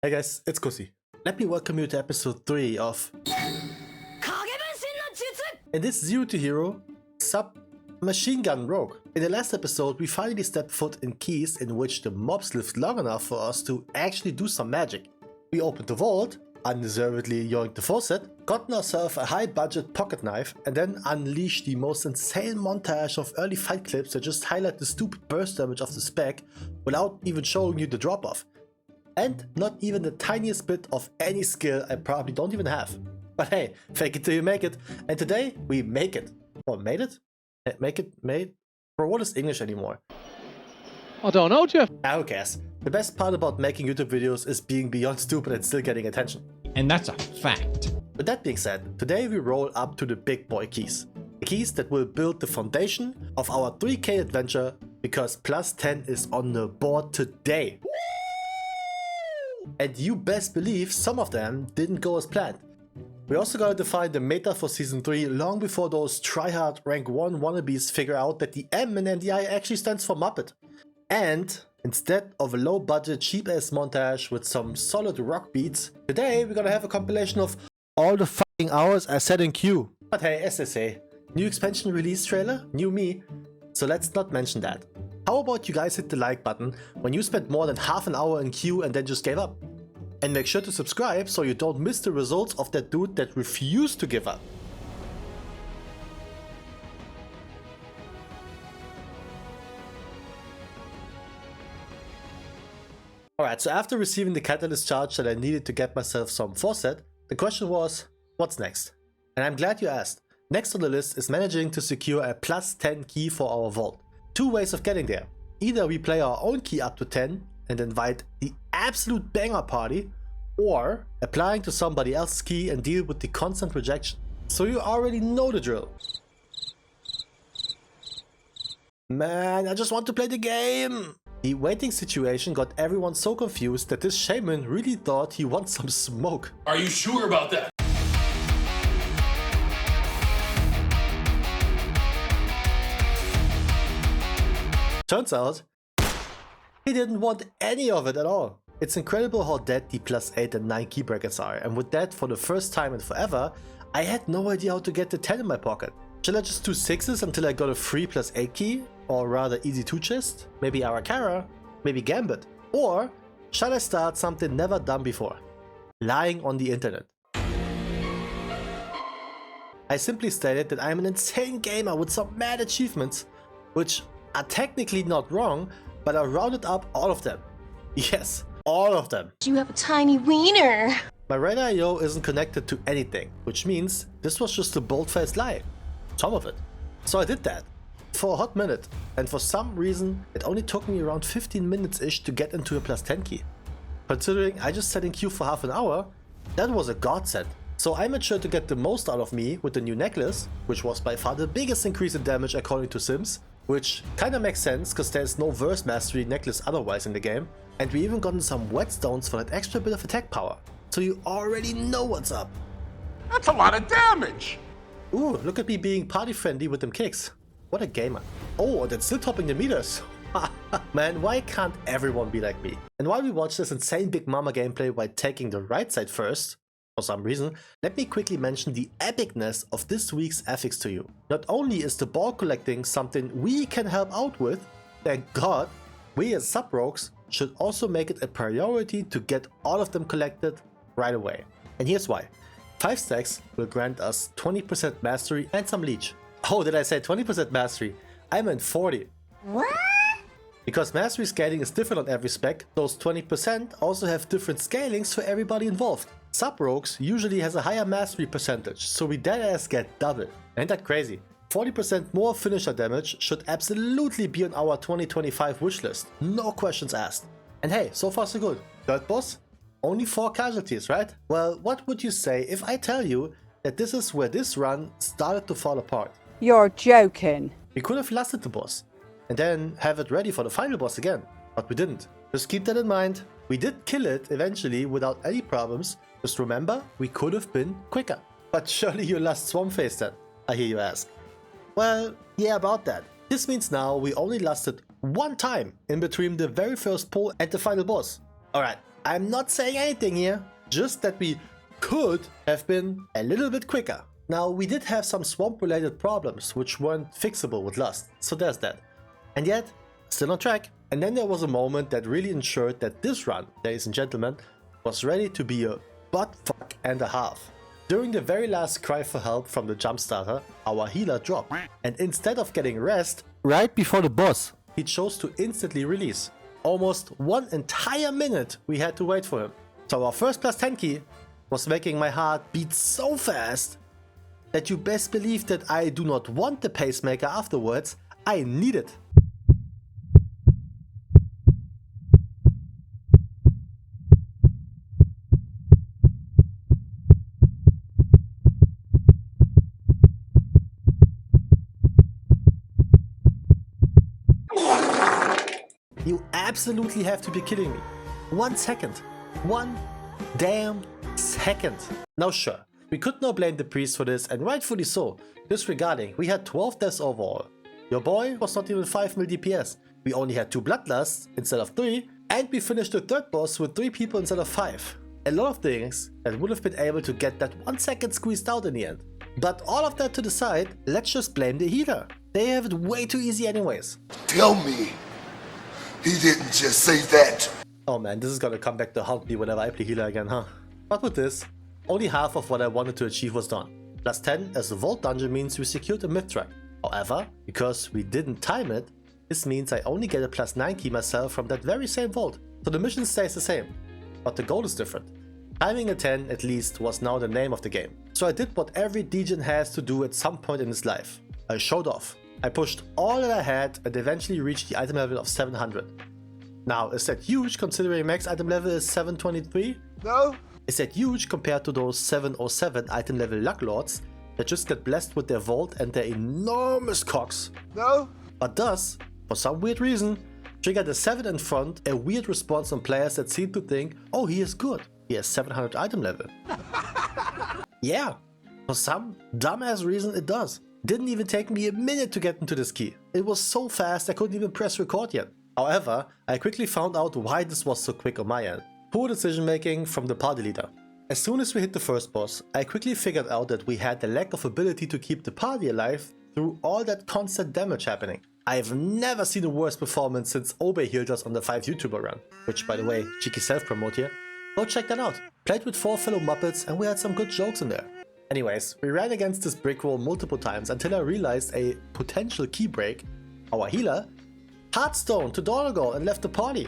Hey guys, it's Kusi. Let me welcome you to episode 3 of in this Zero to Hero sub-machine gun rogue. In the last episode, we finally stepped foot in keys in which the mobs lived long enough for us to actually do some magic. We opened the vault, undeservedly yoinked the faucet, gotten ourselves a high-budget pocket knife, and then unleashed the most insane montage of early fight clips that just highlight the stupid burst damage of the spec without even showing you the drop-off. And not even the tiniest bit of any skill I probably don't even have. But hey, fake it till you make it. And today, we make it. Or made it? Make it? Made? Bro, what is English anymore? I don't know, Jeff. Who cares? The best part about making YouTube videos is being beyond stupid and still getting attention. And that's a fact. With that being said, today we roll up to the big boy keys. The keys that will build the foundation of our 3K adventure, because plus 10 is on the board today. And you best believe some of them didn't go as planned. We also gotta define the meta for season 3 long before those tryhard rank 1 wannabes figure out that the M in NDI actually stands for Muppet. And instead of a low budget cheap ass montage with some solid rock beats, today we're gonna have a compilation of all the fucking hours I sat in queue. But hey, as they say, new expansion release trailer, new me, so let's not mention that. How about you guys hit the like button when you spent more than half an hour in queue and then just gave up? And make sure to subscribe so you don't miss the results of that dude that refused to give up. Alright, so after receiving the catalyst charge that I needed to get myself some faucet, the question was, what's next? And I'm glad you asked. Next on the list is managing to secure a plus 10 key for our vault. Two ways of getting there. Either we play our own key up to 10 and invite the absolute banger party, or applying to somebody else's key and deal with the constant rejection. So you already know the drill. Man, I just want to play the game! The waiting situation got everyone so confused that this shaman really thought he wants some smoke. Are you sure about that? Turns out, he didn't want any of it at all. It's incredible how dead the plus 8 and 9 key brackets are, and with that, for the first time in forever, I had no idea how to get the 10 in my pocket. Shall I just do 6s until I got a free plus 8 key? Or rather easy 2 chest? Maybe Arakara? Maybe Gambit? Or shall I start something never done before? Lying on the internet. I simply stated that I'm an insane gamer with some mad achievements, which are technically not wrong, but I rounded up all of them. Yes, all of them. You have a tiny wiener. My Red.io isn't connected to anything, which means this was just a bold-faced lie. Some of it. So I did that. For a hot minute, and for some reason it only took me around 15 minutes-ish to get into a plus 10 key. Considering I just sat in queue for half an hour, that was a godsend. So I made sure to get the most out of me with the new necklace, which was by far the biggest increase in damage according to Sims, which kinda makes sense cause there's no verse mastery necklace otherwise in the game, and we even gotten some whetstones for that extra bit of attack power. So you already know what's up. That's a lot of damage! Ooh, look at me being party friendly with them kicks. What a gamer. Oh, and it's still topping the meters. Man, why can't everyone be like me? And while we watch this insane Big Mama gameplay by taking the right side first, for some reason, let me quickly mention the epicness of this week's affix to you. Not only is the ball collecting something we can help out with, thank God, we as sub-rogues should also make it a priority to get all of them collected right away. And here's why. 5 stacks will grant us 20% mastery and some leech. Oh, did I say 20% mastery? I meant 40. What? Because mastery scaling is different on every spec, those 20% also have different scalings for everybody involved. Sub-rogues usually has a higher mastery percentage, so we deadass get double. Ain't that crazy? 40% more finisher damage should absolutely be on our 2025 wishlist. No questions asked. And hey, so far so good. Third boss? Only 4 casualties, right? Well, what would you say if I tell you that this is where this run started to fall apart? You're joking. We could have lasted the boss, and then have it ready for the final boss again, but we didn't. Just keep that in mind. We did kill it eventually without any problems, just remember, we could have been quicker. But surely you lost Swamp Face then, I hear you ask. Well, yeah, about that. This means now we only lasted one time in between the very first pull and the final boss. Alright, I'm not saying anything here, just that we could have been a little bit quicker. Now, we did have some swamp related problems which weren't fixable with Lust, so there's that. And yet, still on track. And then there was a moment that really ensured that this run, ladies and gentlemen, was ready to be a butt fuck and a half. During the very last cry for help from the jump starter, our healer dropped, and instead of getting rest right before the boss, he chose to instantly release. Almost 1 entire minute we had to wait for him. So our first plus 10 key was making my heart beat so fast that you best believe that I do not want the pacemaker afterwards, I need it. You absolutely have to be kidding me. 1 second. 1 damn second. Now sure, we could now blame the priest for this, and rightfully so. Disregarding, we had 12 deaths overall. Your boy was not even 5 mil DPS. We only had 2 bloodlusts instead of 3, and we finished the third boss with 3 people instead of 5. A lot of things that would have been able to get that 1 second squeezed out in the end. But all of that to the side, let's just blame the healer. They have it way too easy anyways. Tell me, he didn't just say that. Oh man, this is gonna come back to haunt me whenever I play healer again, huh? But with this, only half of what I wanted to achieve was done. Plus 10 as the vault dungeon means we secured a myth track. However, because we didn't time it, this means I only get a plus 9 key myself from that very same vault. So the mission stays the same, but the goal is different. Timing a 10 at least was now the name of the game. So I did what every degen has to do at some point in his life. I showed off. I pushed all that I had and eventually reached the item level of 700. Now, is that huge considering max item level is 723? No? Is that huge compared to those 707 item level luck lords that just get blessed with their vault and their enormous cocks? No? But does, for some weird reason, trigger the 7 in front a weird response on players that seem to think, oh, he is good, he has 700 item level. Yeah, for some dumbass reason it does. Didn't even take me a minute to get into this key. It was so fast I couldn't even press record yet. However, I quickly found out why this was so quick on my end. Poor decision making from the party leader. As soon as we hit the first boss, I quickly figured out that we had the lack of ability to keep the party alive through all that constant damage happening. I've never seen a worse performance since Obey healed us on the 5 YouTuber run, which by the way, cheeky self-promote here. Go check that out. Played with 4 fellow Muppets and we had some good jokes in there. Anyways, we ran against this brick wall multiple times until I realized a potential key break. Our healer Hearthstone to Donegal and left the party.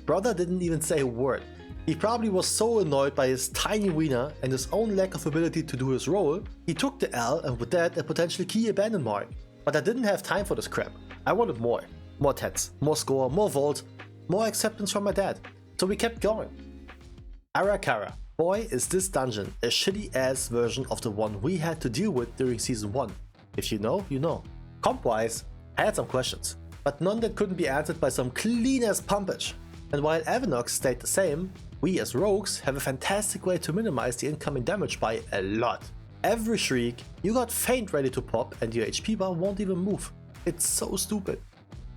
Brother didn't even say a word. He probably was so annoyed by his tiny wiener and his own lack of ability to do his role, he took the L and with that a potential key abandon mark. But I didn't have time for this crap. I wanted more. More tets, more score, more vault, more acceptance from my dad. So we kept going. Arakara. Boy, is this dungeon a shitty ass version of the one we had to deal with during season 1. If you know, you know. Comp wise, I had some questions, but none that couldn't be answered by some clean ass pumpage. And while Avenox stayed the same, we as rogues have a fantastic way to minimize the incoming damage by a lot. Every shriek, you got faint ready to pop and your HP bar won't even move. It's so stupid.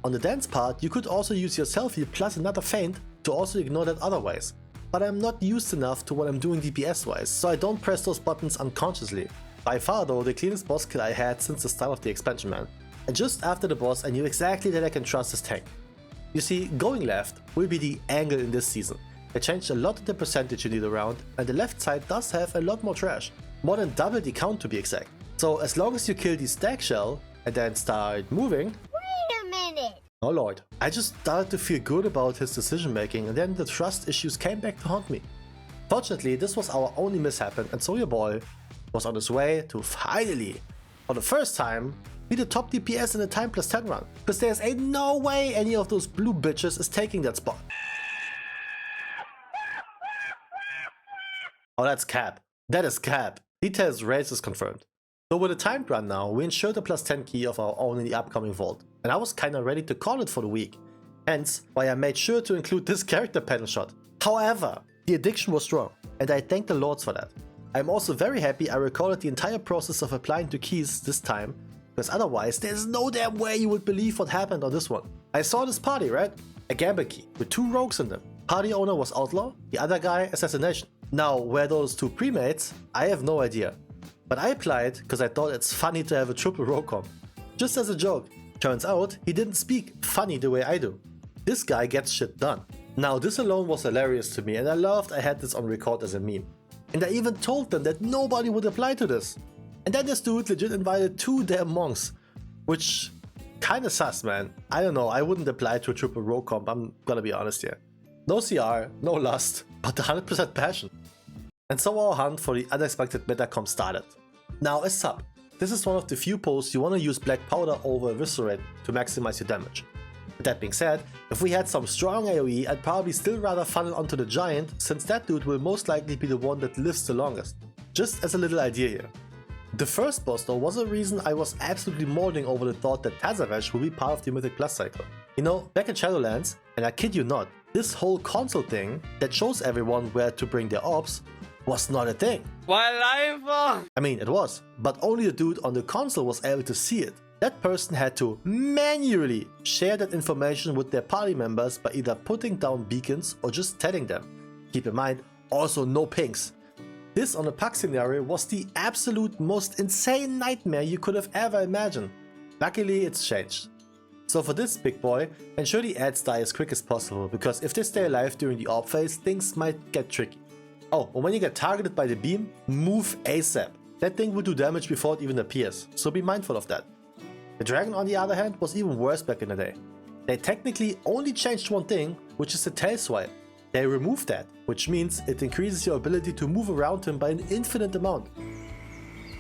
On the dance part, you could also use your selfie plus another feint to also ignore that otherwise. But I'm not used enough to what I'm doing DPS wise, so I don't press those buttons unconsciously. By far though, the cleanest boss kill I had since the start of the expansion, man. And just after the boss I knew exactly that I can trust this tank. You see, going left will be the angle in this season. They changed a lot of the percentage you need around, and the left side does have a lot more trash. More than double the count to be exact. So as long as you kill the stack shell and then start moving... Wait a minute! Oh lord. I just started to feel good about his decision making and then the trust issues came back to haunt me. Fortunately, this was our only mishappen and so your boy was on his way to finally, for the first time, be the top DPS in the time plus 10 run. Because there's ain't no way any of those blue bitches is taking that spot. Oh, that's cap. That is cap. Details race is confirmed. So with a timed run now, we ensured a plus 10 key of our own in the upcoming vault, and I was kinda ready to call it for the week. Hence, why I made sure to include this character panel shot. However, the addiction was strong, and I thank the lords for that. I'm also very happy I recorded the entire process of applying to keys this time, because otherwise there's no damn way you would believe what happened on this one. I saw this party, right? A gamble key with 2 rogues in them. Party owner was outlaw, the other guy assassination. Now, where those two premates, I have no idea. But I applied because I thought it's funny to have a triple row comp. Just as a joke. Turns out, he didn't speak funny the way I do. This guy gets shit done. Now, this alone was hilarious to me and I loved I had this on record as a meme. And I even told them that nobody would apply to this. And then this dude legit invited 2 damn monks. Which, kinda sus, man. I don't know, I wouldn't apply to a triple row comp, I'm gonna be honest here. No CR, no lust, but 100% passion. And so our hunt for the unexpected meta comp started. Now, a sub. This is one of the few posts you wanna use black powder over eviscerate to maximize your damage. With that being said, if we had some strong AoE, I'd probably still rather funnel onto the giant, since that dude will most likely be the one that lives the longest. Just as a little idea here. The first boss though was a reason I was absolutely molding over the thought that Tazaresh will be part of the Mythic Plus cycle. You know, back in Shadowlands, and I kid you not, this whole console thing that shows everyone where to bring their orbs was not a thing. I mean, it was, but only the dude on the console was able to see it. That person had to manually share that information with their party members by either putting down beacons or just telling them. Keep in mind, also no pings. This on a PUC scenario was the absolute most insane nightmare you could have ever imagined. Luckily it's changed. So for this big boy, ensure the ads die as quick as possible, because if they stay alive during the AWP phase, things might get tricky. Oh, and when you get targeted by the beam, move ASAP. That thing will do damage before it even appears, so be mindful of that. The dragon on the other hand was even worse back in the day. They technically only changed one thing, which is the tail swipe. They removed that, which means it increases your ability to move around him by an infinite amount.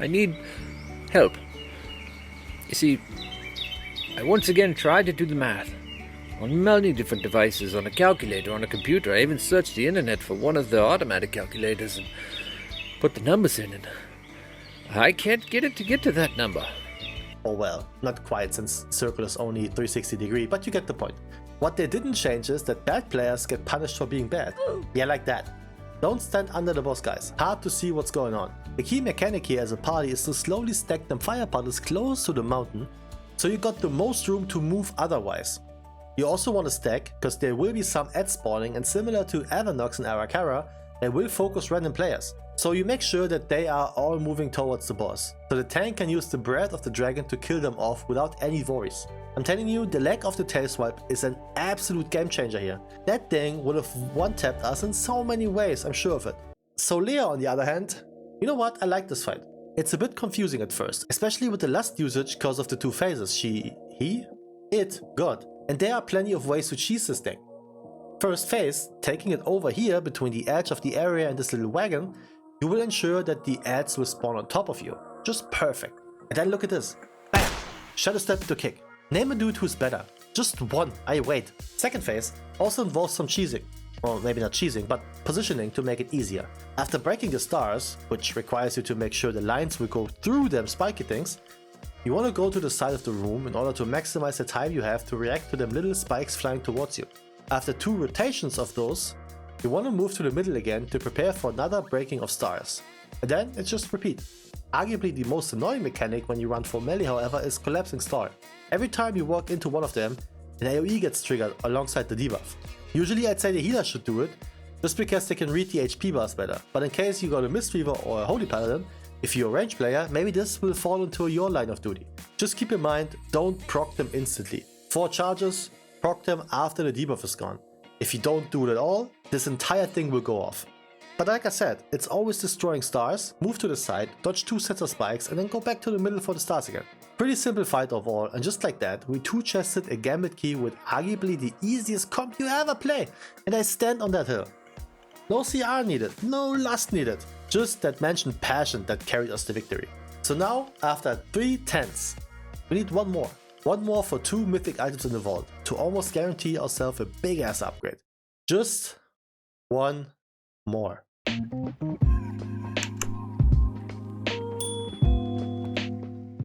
I need help. You see, I once again tried to do the math. On many different devices, on a calculator, on a computer. I even searched the internet for one of the automatic calculators and put the numbers in, and I can't get it to get to that number. Oh well, not quite, since circle is only 360 degree, but you get the point. What they didn't change is that bad players get punished for being bad. Yeah, like that. Don't stand under the boss, guys. Hard to see what's going on. The key mechanic here as a party is to slowly stack them fire puddles close to the mountain, so you got the most room to move otherwise. You also want to stack, because there will be some ad spawning, and similar to Addons and Arakara, they will focus random players. So you make sure that they are all moving towards the boss, so the tank can use the breath of the dragon to kill them off without any worries. I'm telling you, the lack of the tail swipe is an absolute game changer here. That thing would have one-tapped us in so many ways, I'm sure of it. So Leah on the other hand, you know what, I like this fight. It's a bit confusing at first, especially with the lust usage because of the 2 phases it got. And there are plenty of ways to cheese this thing. First phase, taking it over here between the edge of the area and this little wagon, you will ensure that the ads will spawn on top of you. Just perfect. And then look at this. Bam! Shadow step to kick. Name a dude who's better. Just one, I wait. Second phase also involves some cheesing. Or maybe not cheesing, but positioning to make it easier. After breaking the stars, which requires you to make sure the lines will go through them spiky things, you want to go to the side of the room in order to maximize the time you have to react to them little spikes flying towards you. After 2 rotations of those, you want to move to the middle again to prepare for another breaking of stars. And then it's just repeat. Arguably the most annoying mechanic when you run for melee, however, is collapsing star. Every time you walk into one of them, an AoE gets triggered alongside the debuff. Usually I'd say the healer should do it, just because they can read the HP bars better, but in case you got a Mistweaver or a Holy Paladin, if you're a range player, maybe this will fall into your line of duty. Just keep in mind, don't proc them instantly. 4 charges, proc them after the debuff is gone. If you don't do it at all, this entire thing will go off. But like I said, it's always destroying stars, move to the side, dodge 2 sets of spikes and then go back to the middle for the stars again. Pretty simple fight overall, and just like that, we 2-chested a Gambit key with arguably the easiest comp you ever play, and I stand on that hill. No CR needed, no lust needed, just that mentioned passion that carried us to victory. So now, after 3 10s, we need one more. One more for 2 mythic items in the vault, to almost guarantee ourselves a big ass upgrade. Just one more.